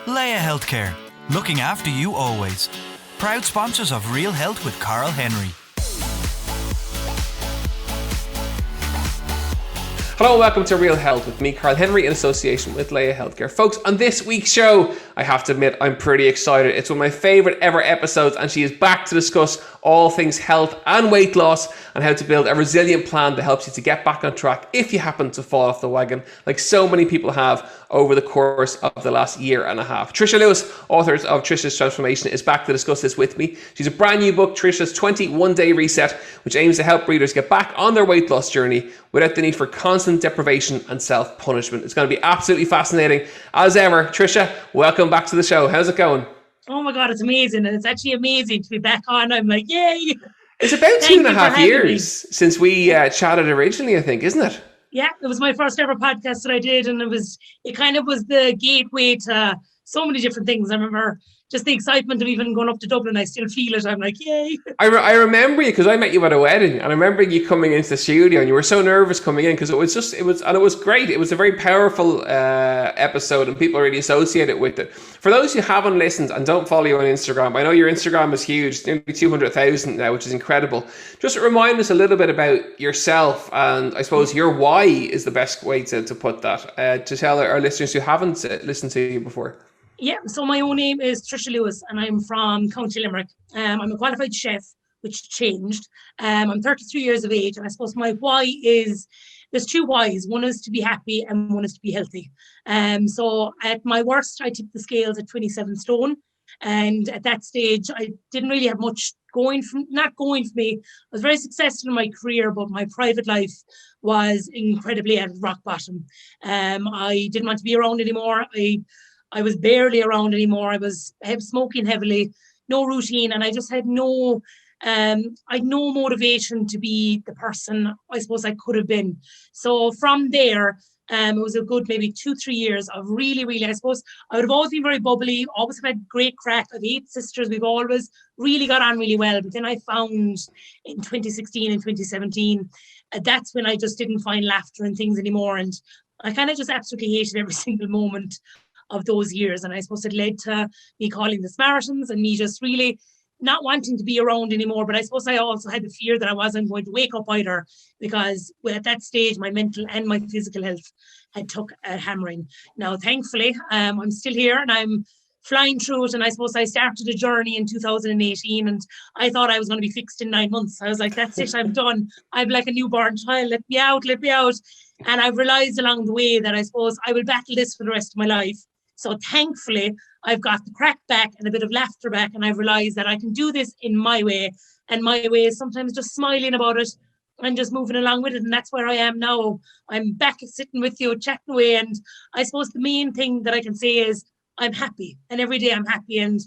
Leia Healthcare, looking after you always. Proud sponsors of Real Health with Karl Henry. Hello and welcome to Real Health with me, Karl Henry, in association with Leia Healthcare. Folks, on this week's show, I have to admit, I'm pretty excited. It's one of my favourite ever episodes, and she is back to discuss all things health and weight loss and how to build a resilient plan that helps you to get back on track if you happen to fall off the wagon, like so many people have over the course of the last year and a half. Trisha Lewis, author of Trisha's Transformation, is back to discuss this with me. She's a brand new book, Trisha's 21-Day Reset, which aims to help readers get back on their weight loss journey without the need for constant deprivation and self-punishment. It's going to be absolutely fascinating. As ever, Trisha, welcome back to the show. How's it going? Oh my God, it's amazing. And it's actually amazing to be back on. I'm like, yay. It's about 2.5 years since we chatted originally, I think, isn't it? Yeah, it was my first ever podcast that I did. And it kind of was the gateway to so many different things. I remember just the excitement of even going up to Dublin. I still feel it. I'm like, yay. I remember you because I met you at a wedding, and I remember you coming into the studio and you were so nervous coming in because it was great. It was a very powerful episode and people really associate it with it. For those who haven't listened and don't follow you on Instagram, I know your Instagram is huge, nearly 200,000 now, which is incredible. Just remind us a little bit about yourself, and I suppose your why is the best way to put that, to tell our listeners who haven't listened to you before. Yeah, so my own name is Trisha Lewis and I'm from County Limerick. I'm a qualified chef, which changed. I'm 33 years of age, and I suppose my why is, there's two whys. One is to be happy and one is to be healthy. So at my worst, I tipped the scales at 27 stone. And at that stage, I didn't really have much not going for me. I was very successful in my career, but my private life was incredibly at rock bottom. I didn't want to be around anymore. I was barely around anymore. I was smoking heavily, no routine, and I just had no motivation to be the person I suppose I could have been. So from there, it was a good maybe 2-3 years of really, I suppose I would have always been very bubbly, always have had great crack. I have 8 sisters. We've always really got on really well. But then I found in 2016 and 2017, that's when I just didn't find laughter and things anymore. And I kind of just absolutely hated every single moment of those years. And I suppose it led to me calling the Samaritans and me just really not wanting to be around anymore. But I suppose I also had the fear that I wasn't going to wake up either, because at that stage, my mental and my physical health had took a hammering. Now, thankfully, I'm still here and I'm flying through it. And I suppose I started a journey in 2018 and I thought I was going to be fixed in 9 months. I was like, that's it, I'm done. I'm like a newborn child. Let me out. And I've realized along the way that I suppose I will battle this for the rest of my life. So thankfully, I've got the crack back and a bit of laughter back, and I've realised that I can do this in my way. And my way is sometimes just smiling about it and just moving along with it. And that's where I am now. I'm back sitting with you, chatting away. And I suppose the main thing that I can say is I'm happy. And every day I'm happy. And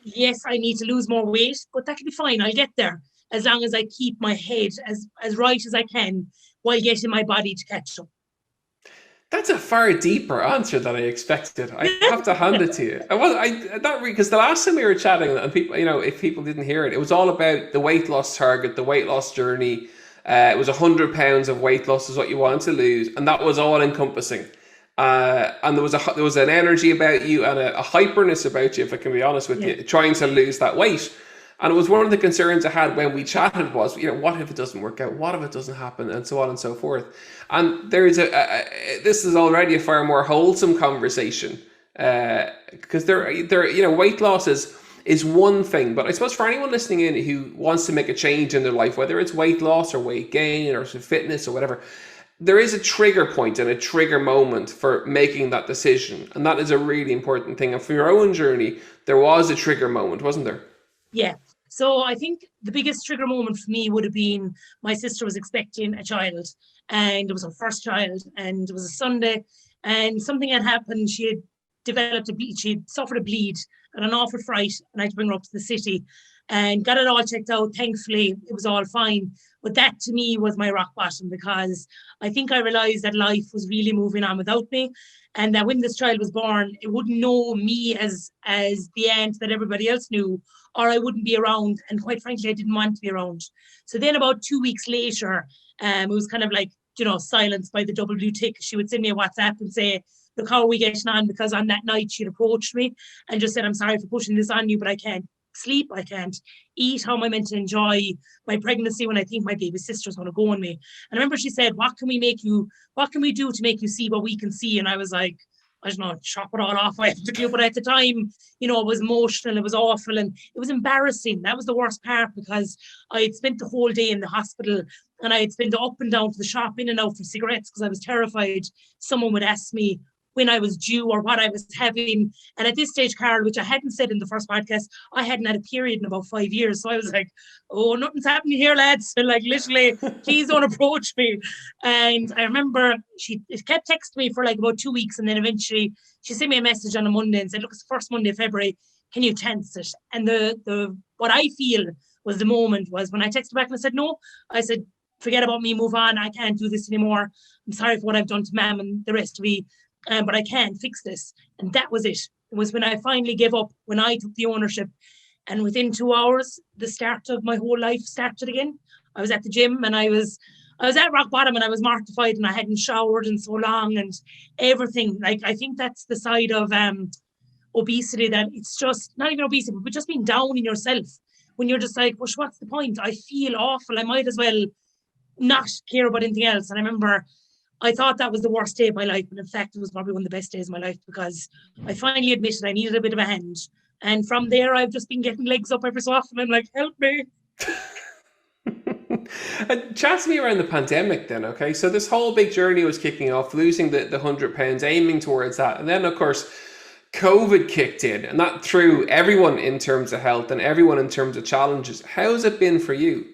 yes, I need to lose more weight, but that'll be fine. I'll get there as long as I keep my head as right as I can while getting my body to catch up. That's a far deeper answer than I expected. I have to hand it to you. Because the last time we were chatting, and people, if people didn't hear it, it was all about the weight loss target, the weight loss journey. It was 100 pounds of weight loss is what you wanted to lose, and that was all encompassing. And there was an energy about you and a hyperness about you, if I can be honest with you, trying to lose that weight. And it was one of the concerns I had when we chatted was, what if it doesn't work out? What if it doesn't happen? And so on and so forth. And there's this is already a far more wholesome conversation, because weight loss is one thing. But I suppose for anyone listening in who wants to make a change in their life, whether it's weight loss or weight gain or fitness or whatever, there is a trigger point and a trigger moment for making that decision. And that is a really important thing. And for your own journey, there was a trigger moment, wasn't there? Yeah. So I think the biggest trigger moment for me would have been my sister was expecting a child, and it was her first child, and it was a Sunday, and something had happened. She had developed a bleed. She had suffered a bleed and an awful fright, and I had to bring her up to the city and got it all checked out. Thankfully, it was all fine. But that to me was my rock bottom, because I think I realized that life was really moving on without me, and that when this child was born, it wouldn't know me as the aunt that everybody else knew, or I wouldn't be around. And quite frankly, I didn't want to be around. So then about 2 weeks later, it was kind of like, silenced by the double blue tick. She would send me a WhatsApp and say, look, how are we getting on? Because on that night she'd approached me and just said, I'm sorry for pushing this on you, but I can't sleep, I can't eat. How am I meant to enjoy my pregnancy when I think my baby sister's going to go on me? And I remember she said, what can we do to make you see what we can see? And I was like, I don't know, chop it all off. I have to do. But at the time, you know, it was emotional, it was awful, and it was embarrassing. That was the worst part, because I had spent the whole day in the hospital, and I had spent up and down to the shop, in and out for cigarettes, because I was terrified someone would ask me when I was due or what I was having. And at this stage, Karl, which I hadn't said in the first podcast, I hadn't had a period in about 5 years. So I was like, oh, nothing's happening here, lads. And like, literally, please don't approach me. And I remember she kept texting me for like about 2 weeks. And then eventually she sent me a message on a Monday and said, look, it's the first Monday of February. Can you chance it? And the what I feel was the moment was when I texted back and I said, no. I said, forget about me, move on. I can't do this anymore. I'm sorry for what I've done to Mum and the rest of me. But I can fix this. And that was it. It was when I finally gave up, when I took the ownership. And within 2 hours, the start of my whole life started again. I was at the gym and I was at rock bottom, and I was mortified, and I hadn't showered in so long and everything. Like, I think that's the side of obesity, that it's just not even obesity, but just being down in yourself. When you're just like, well, what's the point? I feel awful. I might as well not care about anything else. And I remember I thought that was the worst day of my life, but in fact, it was probably one of the best days of my life, because I finally admitted I needed a bit of a hand. And from there, I've just been getting legs up every so often. I'm like, help me. Chat to me around the pandemic then, okay? So this whole big journey was kicking off, losing the 100 pounds, aiming towards that. And then, of course, COVID kicked in, and that threw everyone in terms of health and everyone in terms of challenges. How's it been for you?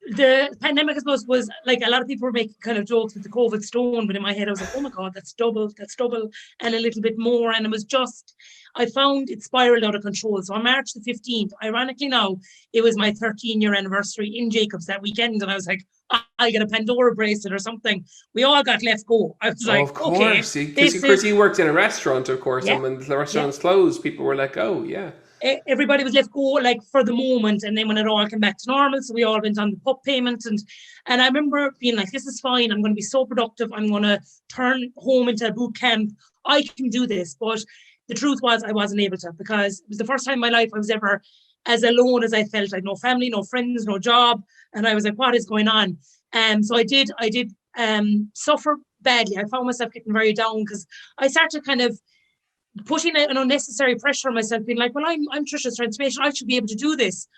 The pandemic, I suppose, was like, a lot of people were making kind of jokes with the COVID stone, but in my head I was like, oh my God, that's double, and a little bit more. And it was just, I found it spiraled out of control. So on March the 15th, ironically now, it was my 13-year anniversary in Jacobs that weekend. And I was like, I'll get a Pandora bracelet or something. We all got left go. I was like, of course, okay. Because you worked in a restaurant, of course, yeah, and when the restaurants closed, people were like, oh, yeah. Everybody was left go, like, for the moment, and then when it all came back to normal, so we all went on the pup payment, and I remember being like, this is fine, I'm going to be so productive, I'm going to turn home into a boot camp, I can do this. But the truth was, I wasn't able to, because it was the first time in my life I was ever as alone as I felt. I had no family, no friends, no job, and I was like, what is going on? So I did suffer badly. I found myself getting very down, because I started kind of putting an unnecessary pressure on myself, being like, well, I'm Trisha's transformation, I should be able to do this.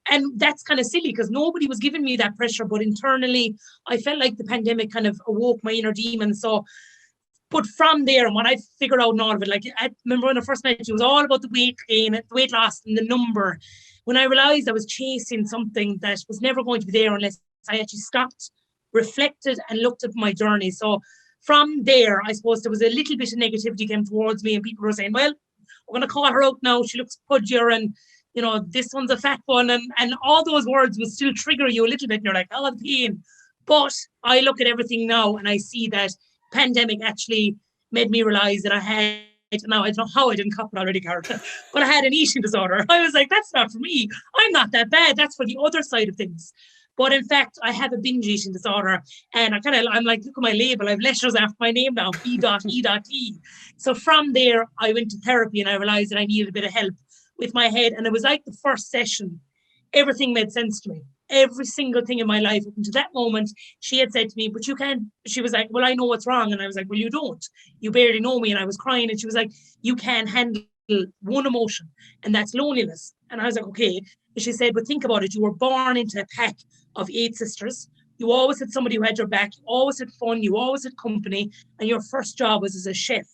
And that's kind of silly, because nobody was giving me that pressure. But internally, I felt like the pandemic kind of awoke my inner demons. So, but from there, and what I figured out in all of it, like, I remember when I first met you, it was all about the weight gain, the weight loss, and the number. When I realized I was chasing something that was never going to be there unless I actually stopped, reflected, and looked at my journey. So from there, I suppose there was a little bit of negativity came towards me, and people were saying, well, we're going to call her out now. She looks pudgier, and, you know, this one's a fat one. And all those words will still trigger you a little bit. And you're like, oh, the pain. But I look at everything now, and I see that pandemic actually made me realize that I had, now I don't know how I didn't cop it already, Karl, but I had an eating disorder. I was like, that's not for me. I'm not that bad. That's for the other side of things. But in fact, I have a binge eating disorder, and I'm like, look at my label. I have letters after my name now, B.E.T. So from there, I went to therapy, and I realized that I needed a bit of help with my head. And it was like the first session, everything made sense to me. Every single thing in my life up until that moment, she had said to me, but you can't, she was like, well, I know what's wrong. And I was like, well, you don't. You barely know me. And I was crying, and she was like, you can't handle one emotion, and that's loneliness. And I was like, okay. And she said, but think about it. You were born into a pack of 8 sisters. You always had somebody who had your back. You always had fun. You always had company. And your first job was as a chef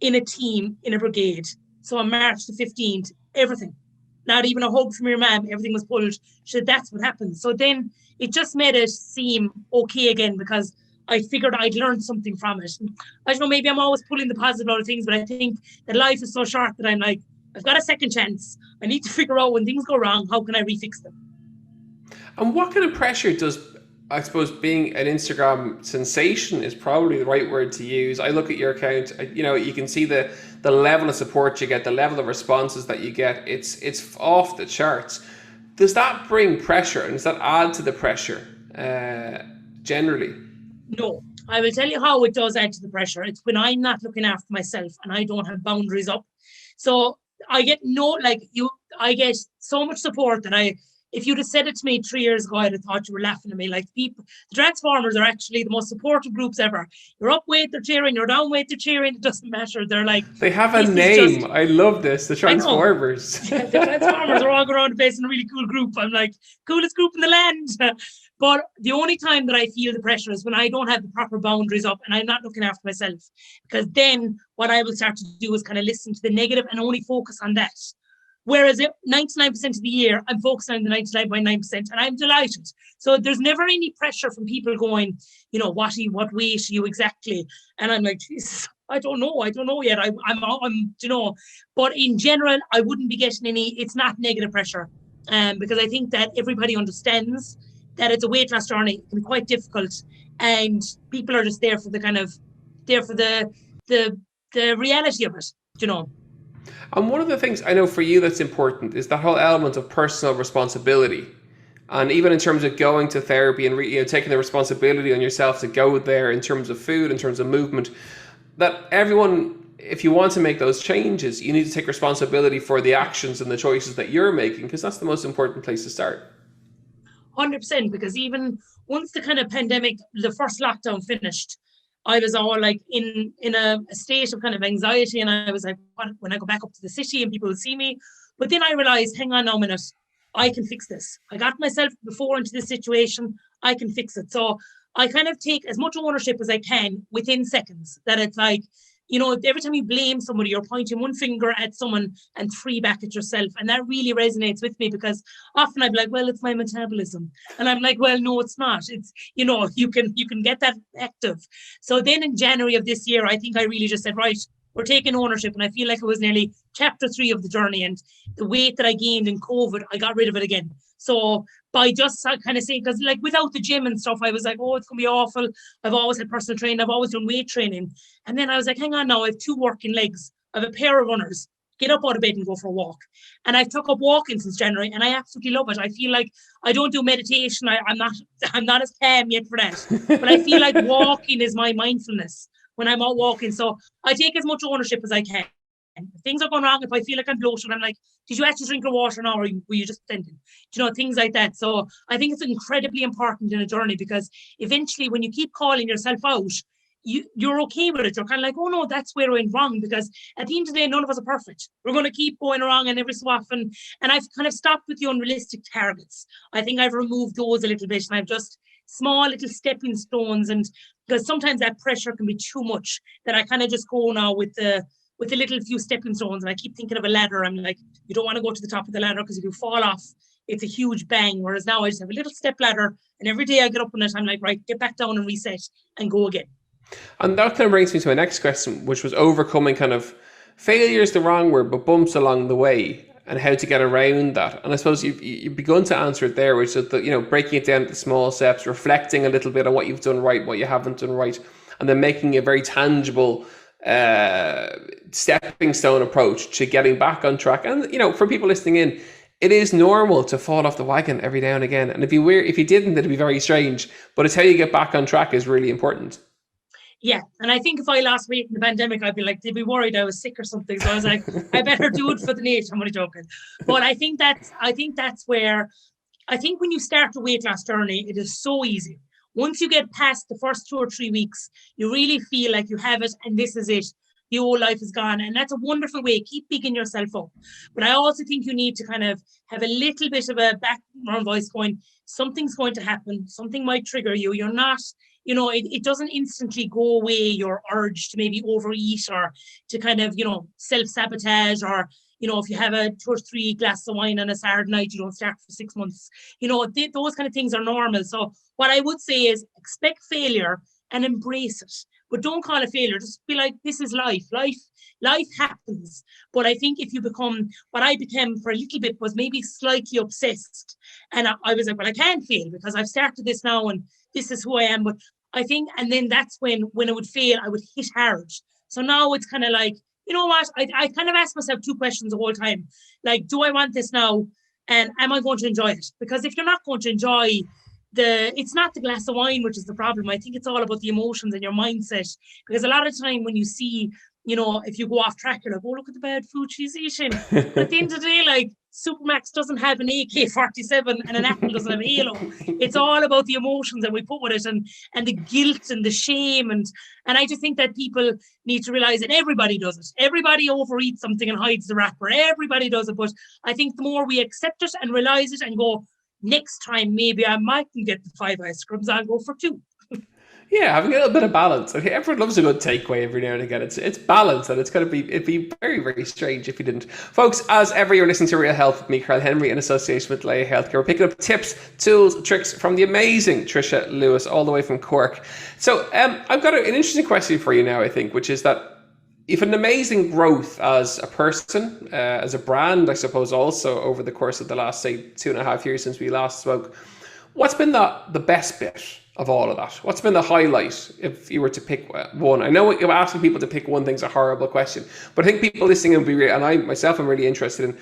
in a team, in a brigade. So on March the 15th, everything, not even a hug from your mom, everything was pulled. She said, that's what happened. So then it just made it seem okay again, because I figured I'd learned something from it. And I don't know, maybe I'm always pulling the positive out of things, but I think that life is so short that I'm like, I've got a second chance. I need to figure out when things go wrong, how can I refix them? And what kind of pressure does, I suppose, being an Instagram sensation is probably the right word to use. I look at your account, you know, you can see the level of support you get, the level of responses that you get. It's off the charts. Does that bring pressure, and does that add to the pressure generally? No, I will tell you how it does add to the pressure. It's when I'm not looking after myself and I don't have boundaries up. So I get I get so much support that if you'd have said it to me 3 years ago, I'd have thought you were laughing at me. Like people, the Transformers are actually the most supportive groups ever. You're up weight, they're cheering. You're down weight, they're cheering. It doesn't matter. They're like, They have a this is name. just, I love this. The I know. Transformers. Yeah, the Transformers are all going around the place in a really cool group. I'm like, coolest group in the land. But the only time that I feel the pressure is when I don't have the proper boundaries up and I'm not looking after myself. Because then what I will start to do is kind of listen to the negative and only focus on that. Whereas 99% of the year, I'm focusing on the 99.9% and I'm delighted. So there's never any pressure from people going, what weight are you exactly? And I'm like, Jesus, I don't know yet. I'm. But in general, I wouldn't be getting it's not negative pressure. Because I think that everybody understands that it's a weight loss journey. It can be quite difficult. And people are just there for the reality of it. And one of the things I know for you that's important is that whole element of personal responsibility. And even in terms of going to therapy and taking the responsibility on yourself to go there in terms of food, in terms of movement, that everyone, if you want to make those changes, you need to take responsibility for the actions and the choices that you're making, because that's the most important place to start. 100%, because even once the kind of pandemic, the first lockdown finished, I was all like in a state of kind of anxiety, and I was like, when I go back up to the city and people will see me. But then I realized, hang on now a minute, I can fix this. I got myself before into this situation, I can fix it. So I kind of take as much ownership as I can within seconds. That it's like, every time you blame somebody, you're pointing one finger at someone and three back at yourself. And that really resonates with me, because often I'm like, well, it's my metabolism. And I'm like, well, no, it's not. It's, you can get that active. So then in January of this year, I think I really just said, right, we're taking ownership. And I feel like it was nearly chapter 3 of the journey. And the weight that I gained in COVID, I got rid of it again. So by just kind of saying, because like without the gym and stuff, I was like, oh, it's going to be awful. I've always had personal training. I've always done weight training. And then I was like, hang on now, I have 2 working legs. I have a pair of runners. Get up out of bed and go for a walk. And I've took up walking since January, and I absolutely love it. I feel like I don't do meditation. I'm not as calm yet for that. But I feel like walking is my mindfulness when I'm out walking. So I take as much ownership as I can. If things are going wrong, if I feel like I'm bloated, I'm like, did you actually drink your water now, or were you just pretending? Things like that. So I think it's incredibly important in a journey, because eventually when you keep calling yourself out, you're okay with it. You're kind of like, oh no, that's where I went wrong, because at the end of the day, none of us are perfect. We're going to keep going wrong, and every so often, and I've kind of stopped with the unrealistic targets. I think I've removed those a little bit, and I've just small little stepping stones, and because sometimes that pressure can be too much, that I kind of just go now with the little few stepping stones. And I keep thinking of a ladder. I'm like, you don't want to go to the top of the ladder, because if you fall off, it's a huge bang. Whereas now I just have a little step ladder, and every day I get up on it, I'm like, right, get back down and reset and go again. And that kind of brings me to my next question, which was overcoming kind of failure is the wrong word, but bumps along the way, and how to get around that. And I suppose you've begun to answer it there, which is that, breaking it down to small steps, reflecting a little bit on what you've done right, what you haven't done right, and then making a very tangible stepping stone approach to getting back on track. And for people listening in, it is normal to fall off the wagon every now and again, and if you didn't, it'd be very strange. But it's how you get back on track is really important. Yeah, and I think if I lost weight in the pandemic, I'd be like, they'd be worried I was sick or something. So I was like, I better do it for the nation. I'm only joking. But I think that's where, I think when you start a weight loss journey, it is so easy. Once you get past the first 2 or 3 weeks, you really feel like you have it, and this is it. The old life is gone. And that's a wonderful way. Keep bigging yourself up. But I also think you need to kind of have a little bit of a background voice going, something's going to happen. Something might trigger you. You're not, it doesn't instantly go away, your urge to maybe overeat, or to kind of, self-sabotage, or, if you have a 2 or 3 glasses of wine on a Saturday night, you don't start for 6 months. Those kind of things are normal. So what I would say is expect failure and embrace it. But don't call it failure. Just be like, this is life. Life happens. But I think if you become, what I became for a little bit was maybe slightly obsessed. And I was like, well, I can't fail, because I've started this now and this is who I am. But I think, and then that's when it would fail, I would hit hard. So now it's kind of like, you know what? I kind of ask myself 2 questions the whole time. Like, do I want this now? And am I going to enjoy it? Because if you're not going to enjoy it's not the glass of wine which is the problem. I think it's all about the emotions and your mindset, because a lot of time when you see, if you go off track, you're like, oh, look at the bad food she's eating. But at the end of the day, like, Supermax doesn't have an AK-47 and an apple doesn't have a halo. It's all about the emotions that we put with it, and the guilt and the shame, and I just think that people need to realize that everybody does it. Everybody overeats something and hides the wrapper. Everybody does it, but I think the more we accept it and realize it and go, next time maybe I mightn't get the 5 ice creams, I'll go for 2. Yeah, having a little bit of balance. Okay, everyone loves a good takeaway every now and again. It's balance, and it'd be very, very strange if you didn't. Folks, as ever, you're listening to Real Health with me, Karl Henry, in association with Leia Healthcare. We're picking up tips, tools, tricks from the amazing Trisha Lewis, all the way from Cork. So I've got an interesting question for you now, I think, which is that you've had an amazing growth as a person, as a brand, I suppose, also over the course of the last, say, 2.5 years since we last spoke. What's been the best bit of all of that? What's been the highlight if you were to pick one? I know you're asking people to pick one thing's a horrible question, but I think people listening will be, and I myself am really interested in,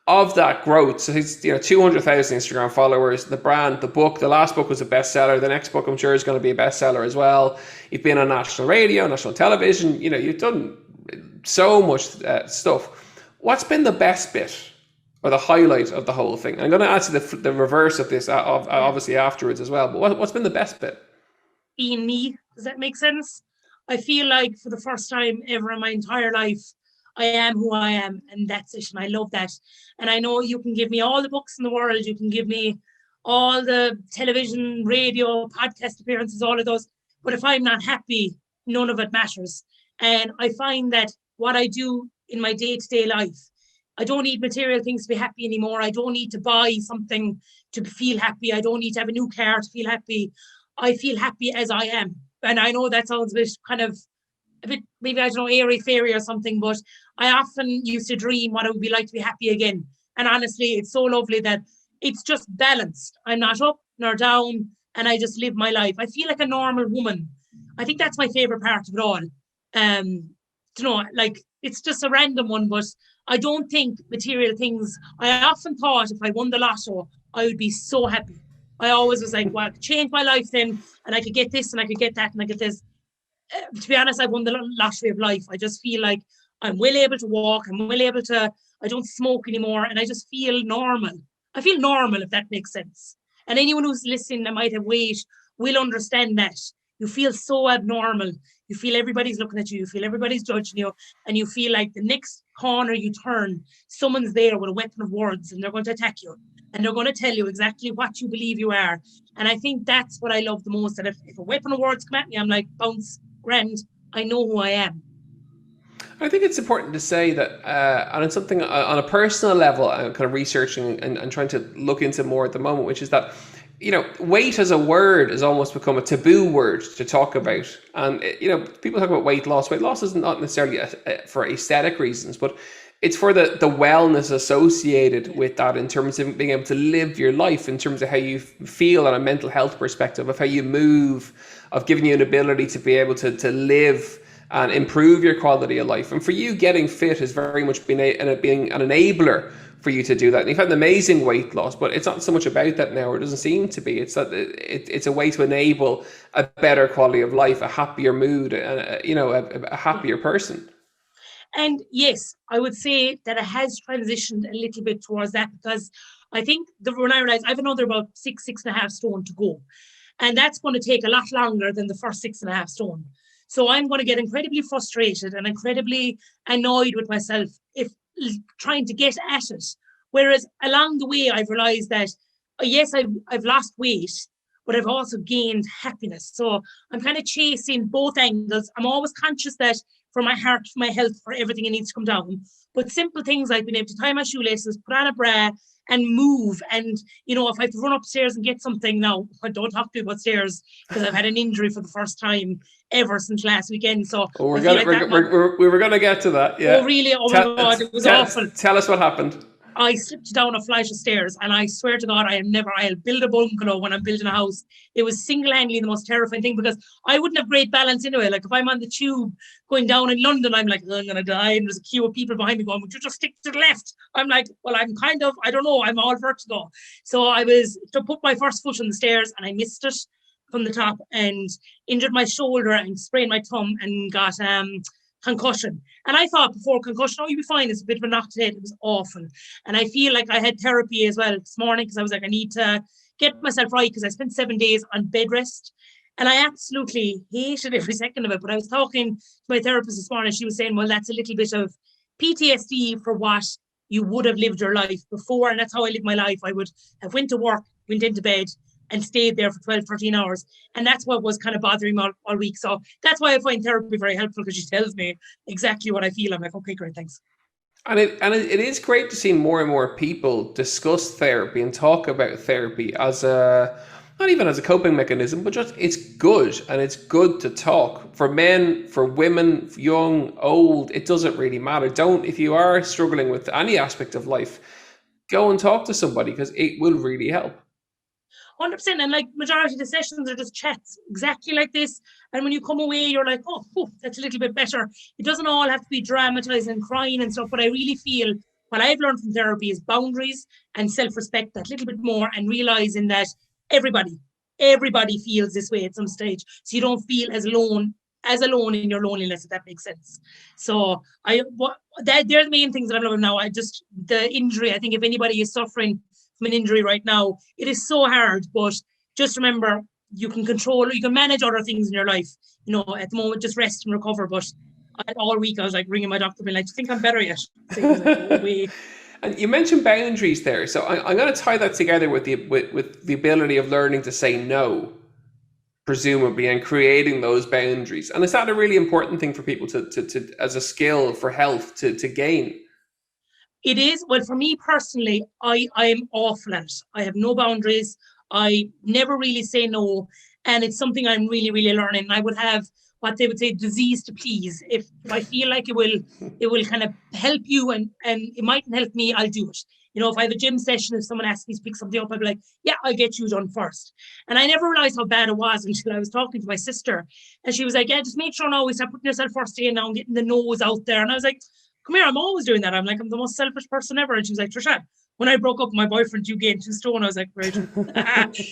of that growth. So it's 200,000 Instagram followers, the brand, the book. The last book was a bestseller. The next book I'm sure is going to be a bestseller as well. You've been on national radio, national television. You've done so much stuff. What's been the best bit or the highlight of the whole thing? I'm going to answer the reverse of this obviously afterwards as well, but what's been the best bit? Being me. Does that make sense? I feel like for the first time ever in my entire life, I am who I am, and that's it, and I love that. And I know you can give me all the books in the world, you can give me all the television, radio, podcast appearances, all of those, but if I'm not happy, none of it matters. And I find that what I do in my day-to-day life, I don't need material things to be happy anymore. I don't need to buy something to feel happy. I don't need to have a new car to feel happy. I feel happy as I am. And I know that sounds a bit, maybe, I don't know, airy-fairy or something, but I often used to dream what it would be like to be happy again. And honestly, it's so lovely that it's just balanced. I'm not up nor down, and I just live my life. I feel like a normal woman. I think that's my favorite part of it all. Like, it's just a random one, but I don't think material things. I often thought if I won the lotto, I would be so happy. I always was like, well, I could change my life then, and I could get this, and I could get that, and I get this. To be honest, I won the lottery of life. I just feel like I'm well able to walk. I don't smoke anymore, and I just feel normal. I feel normal, if that makes sense. And anyone who's listening that might have weight will understand that. You feel so abnormal. You feel everybody's looking at you. You feel everybody's judging you. And you feel like the next corner you turn, someone's there with a weapon of words, and they're going to attack you. And they're going to tell you exactly what you believe you are. And I think that's what I love the most. That if a weapon of words come at me, I'm like, bounce, grand, I know who I am. I think it's important to say that, and it's something on a personal level I'm kind of researching and trying to look into more at the moment, which is that, weight as a word has almost become a taboo word to talk about. And, people talk about weight loss. Weight loss is not necessarily for aesthetic reasons, but it's for the wellness associated with that, in terms of being able to live your life, in terms of how you feel on a mental health perspective, of how you move, of giving you an ability to be able to live and improve your quality of life. And for you, getting fit has very much been being an enabler for you to do that. And you've had an amazing weight loss, but it's not so much about that now, or it doesn't seem to be. It's that it's a way to enable a better quality of life, a happier mood, and a happier person. And yes, I would say that it has transitioned a little bit towards that, because I think when I realized I have another about 6.5 stone to go, and that's going to take a lot longer than the first 6.5 stone. So I'm going to get incredibly frustrated and incredibly annoyed with myself if trying to get at it. Whereas along the way, I've realized that, yes, I've lost weight, but I've also gained happiness. So I'm kind of chasing both angles. I'm always conscious that for my heart, for my health, for everything, it needs to come down. But simple things like being able to tie my shoelaces, put on a bra, and move. And, if I have to run upstairs and get something now, I don't have to go upstairs because I've had an injury for the first time ever since last weekend. So we were going to get to that. Yeah. Oh, really? Oh, my God, it was awful. Tell us what happened. I slipped down a flight of stairs, and I swear to God, I'll build a bungalow when I'm building a house. It was single-handedly the most terrifying thing, because I wouldn't have great balance anyway. Like if I'm on the tube going down in London, I'm like, oh, I'm going to die. And there's a queue of people behind me going, would you just stick to the left? I'm like, well, I don't know, I'm all vertigo. So I was to put my first foot on the stairs, and I missed it from the top and injured my shoulder and sprained my thumb and got concussion. And I thought before concussion, oh, you'll be fine. It's a bit of a knock to the head. It was awful. And I feel like I had therapy as well this morning, because I was like, I need to get myself right, because I spent 7 days on bed rest. And I absolutely hated every second of it. But I was talking to my therapist this morning. She was saying, well, that's a little bit of PTSD for what you would have lived your life before. And that's how I lived my life. I would have went to work, went into bed, and stayed there for 12, 13 hours. And that's what was kind of bothering me all week. So that's why I find therapy very helpful, because she tells me exactly what I feel. I'm like, okay, great, thanks. And it is great to see more and more people discuss therapy and talk about therapy as not even as a coping mechanism, but just it's good. And it's good to talk. For men, for women, young, old, it doesn't really matter. If you are struggling with any aspect of life, go and talk to somebody, because it will really help. 100%. And like majority of the sessions are just chats exactly like this. And when you come away, you're like, oh, that's a little bit better. It doesn't all have to be dramatized and crying and stuff. But I really feel what I've learned from therapy is boundaries and self-respect that little bit more, and realizing that everybody feels this way at some stage. So you don't feel as alone in your loneliness, if that makes sense. So they're the main things that I'm loving now. The injury, I think if anybody is suffering from an injury right now, it is so hard, but just remember, you can manage other things in your life. At the moment, just rest and recover. But all week I was like ringing my doctor, being like, do you think I'm better yet? So he was like, oh, wait. And you mentioned boundaries there, so I'm going to tie that together with the ability of learning to say no, presumably, and creating those boundaries. And is that a really important thing for people to as a skill for health to gain? It is. Well, for me personally, I am awful at it. I have no boundaries. I never really say no. And it's something I'm really, really learning. I would have what they would say disease to please. If I feel like it will kind of help you and it mightn't help me, I'll do it. If I have a gym session, if someone asks me to pick something up, I'll be like, yeah, I'll get you done first. And I never realized how bad it was until I was talking to my sister. And she was like, yeah, just make sure now, start putting yourself first in now and getting the no's out there. And I was like, come here, I'm always doing that. I'm like, I'm the most selfish person ever. And she was like, Trisha, when I broke up with my boyfriend, you gained 2 stone. I was like, great.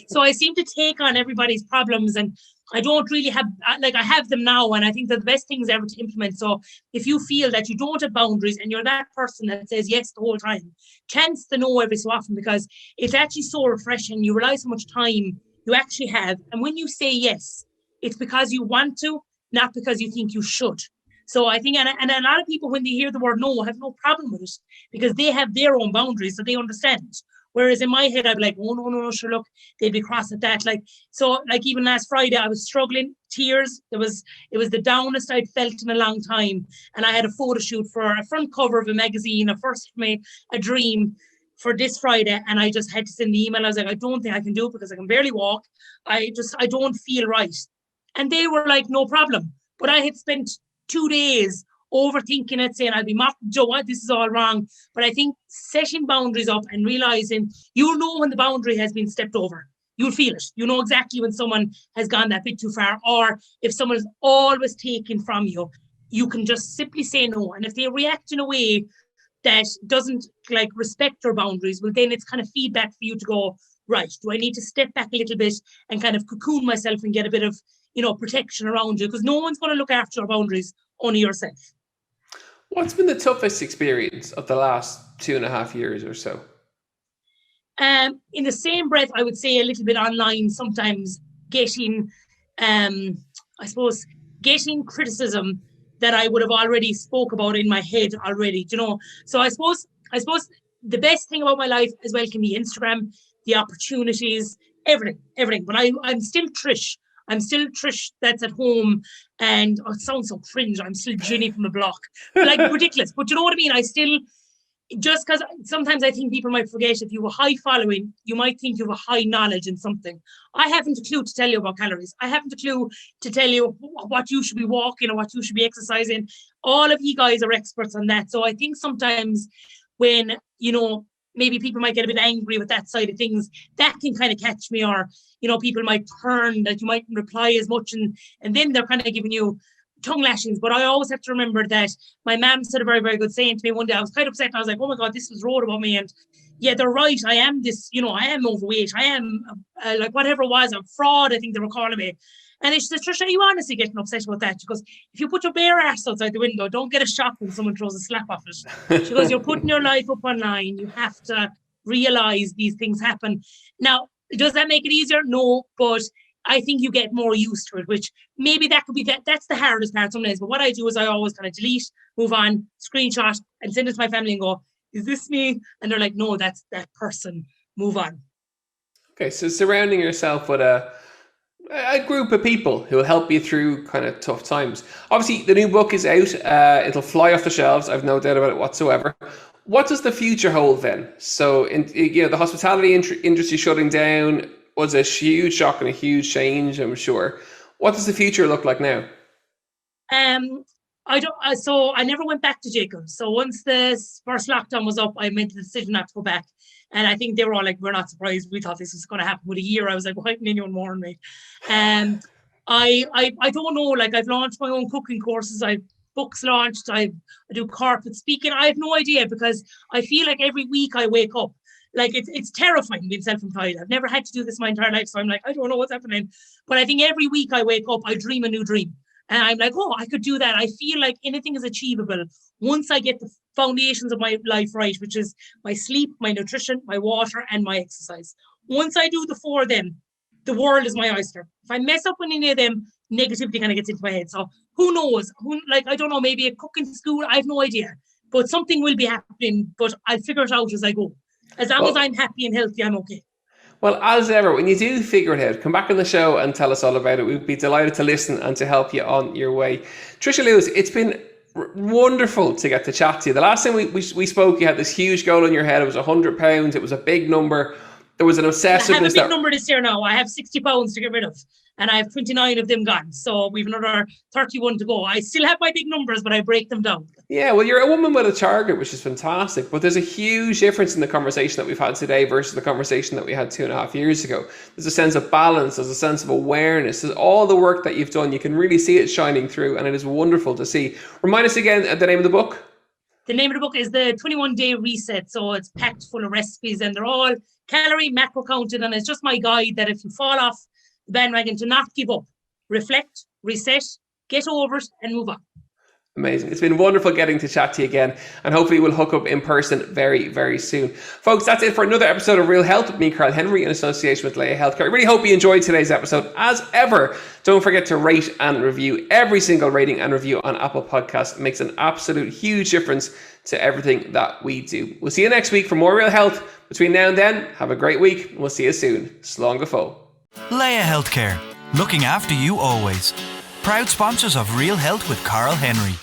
So I seem to take on everybody's problems, and I don't really have, I have them now. And I think they're the best things ever to implement. So if you feel that you don't have boundaries and you're that person that says yes the whole time, chance the no every so often, because it's actually so refreshing. You realize how much time you actually have. And when you say yes, it's because you want to, not because you think you should. So I think, and a lot of people, when they hear the word no, have no problem with it, because they have their own boundaries, so they understand. Whereas in my head, I'd be like, oh, no, sure, look, they'd be cross at that. So even last Friday, I was struggling, tears. It was the downest I'd felt in a long time. And I had a photo shoot for a front cover of a magazine, a dream for this Friday. And I just had to send the email. I was like, I don't think I can do it, because I can barely walk. I don't feel right. And they were like, no problem. But I had spent 2 days overthinking it, saying I'll be mocked, Joe, what, this is all wrong. But I think setting boundaries up and realizing, you'll know when the boundary has been stepped over. You'll feel it. You know exactly when someone has gone that bit too far, or if someone is always taking from you, you can just simply say no. And if they react in a way that doesn't respect your boundaries, well, then it's kind of feedback for you to go, right, do I need to step back a little bit and kind of cocoon myself and get a bit of protection around you, because no one's going to look after your boundaries, only yourself. What's been the toughest experience of the last 2.5 years or so? In the same breath, I would say a little bit online, sometimes getting criticism that I would have already spoke about in my head already, So I suppose the best thing about my life as well can be Instagram, the opportunities, everything. But I'm still Trish. I'm still Trish that's at home, and it sounds so cringe. I'm still Ginny from the block, ridiculous. But you know what I mean? I still, just because sometimes I think people might forget, if you have a high following, you might think you have a high knowledge in something. I haven't a clue to tell you about calories. I haven't a clue to tell you what you should be walking or what you should be exercising. All of you guys are experts on that. So I think sometimes when, maybe people might get a bit angry with that side of things. That can kind of catch me, or, people might turn, that you mightn't reply as much, and then they're kind of giving you tongue lashings. But I always have to remember that my mum said a very, very good saying to me one day. I was quite upset, and I was like, oh my God, this was wrote about me. And yeah, they're right. I am this, I am overweight. I am like whatever it was, a fraud, I think they were calling me. And she says, Trisha, are you honestly getting upset about that? She goes, if you put your bare ass outside the window, don't get a shock when someone throws a slap off it. She goes, you're putting your life up online. You have to realize these things happen. Now, does that make it easier? No, but I think you get more used to it, which maybe that could be that's the hardest part sometimes. But what I do is I always kind of delete, move on, screenshot, and send it to my family and go, is this me? And they're like, no, that's that person. Move on. Okay, so surrounding yourself with a group of people who will help you through kind of tough times. Obviously, the new book is out. It'll fly off the shelves. I've no doubt about it whatsoever. What does the future hold then? So, the hospitality industry shutting down was a huge shock and a huge change, I'm sure. What does the future look like now? So I never went back to Jacobs. So once the first lockdown was up, I made the decision not to go back. And I think they were all like, we're not surprised. We thought this was going to happen with a year. I was like, why didn't anyone warn me? And I don't know, like I've launched my own cooking courses. I've books launched. I do corporate speaking. I have no idea, because I feel like every week I wake up, like it's terrifying being self-employed. I've never had to do this my entire life. So I'm like, I don't know what's happening. But I think every week I wake up, I dream a new dream. And I'm like, oh, I could do that. I feel like anything is achievable once I get the foundations of my life right, which is my sleep, my nutrition, my water, and my exercise. Once I do the 4 of them, the world is my oyster. If I mess up on any of them, negativity kind of gets into my head. So who knows? I don't know, maybe a cooking school, I have no idea. But something will be happening, but I'll figure it out as I go. As long as I'm happy and healthy, I'm okay. Well, as ever, when you do figure it out, come back on the show and tell us all about it. We'd be delighted to listen and to help you on your way. Trisha Lewis, it's been wonderful to get to chat to you. The last time we spoke, you had this huge goal in your head. It was £100. It was a big number. There was an obsessiveness. I have a big number this year now. I have 60 pounds to get rid of, and I have 29 of them gone. So we've another 31 to go. I still have my big numbers, but I break them down. Yeah, well, you're a woman with a target, which is fantastic. But there's a huge difference in the conversation that we've had today versus the conversation that we had 2.5 years ago. There's a sense of balance. There's a sense of awareness. There's all the work that you've done. You can really see it shining through, and it is wonderful to see. Remind us again the name of the book. The name of the book is the 21-Day Reset. So it's packed full of recipes, and they're all calorie, macro counted, and it's just my guide that if you fall off the bandwagon, to not give up, reflect, reset, get over it, and move on. Amazing. It's been wonderful getting to chat to you again, and hopefully we'll hook up in person very, very soon. Folks, that's it for another episode of Real Health with me, Karl Henry, in association with Leia Healthcare. I really hope you enjoyed today's episode. As ever, don't forget to rate and review. Every single rating and review on Apple Podcasts makes an absolute huge difference to everything that we do. We'll see you next week for more Real Health. Between now and then, have a great week. We'll see you soon. Slán go fóill. Leia Healthcare, looking after you always. Proud sponsors of Real Health with Karl Henry.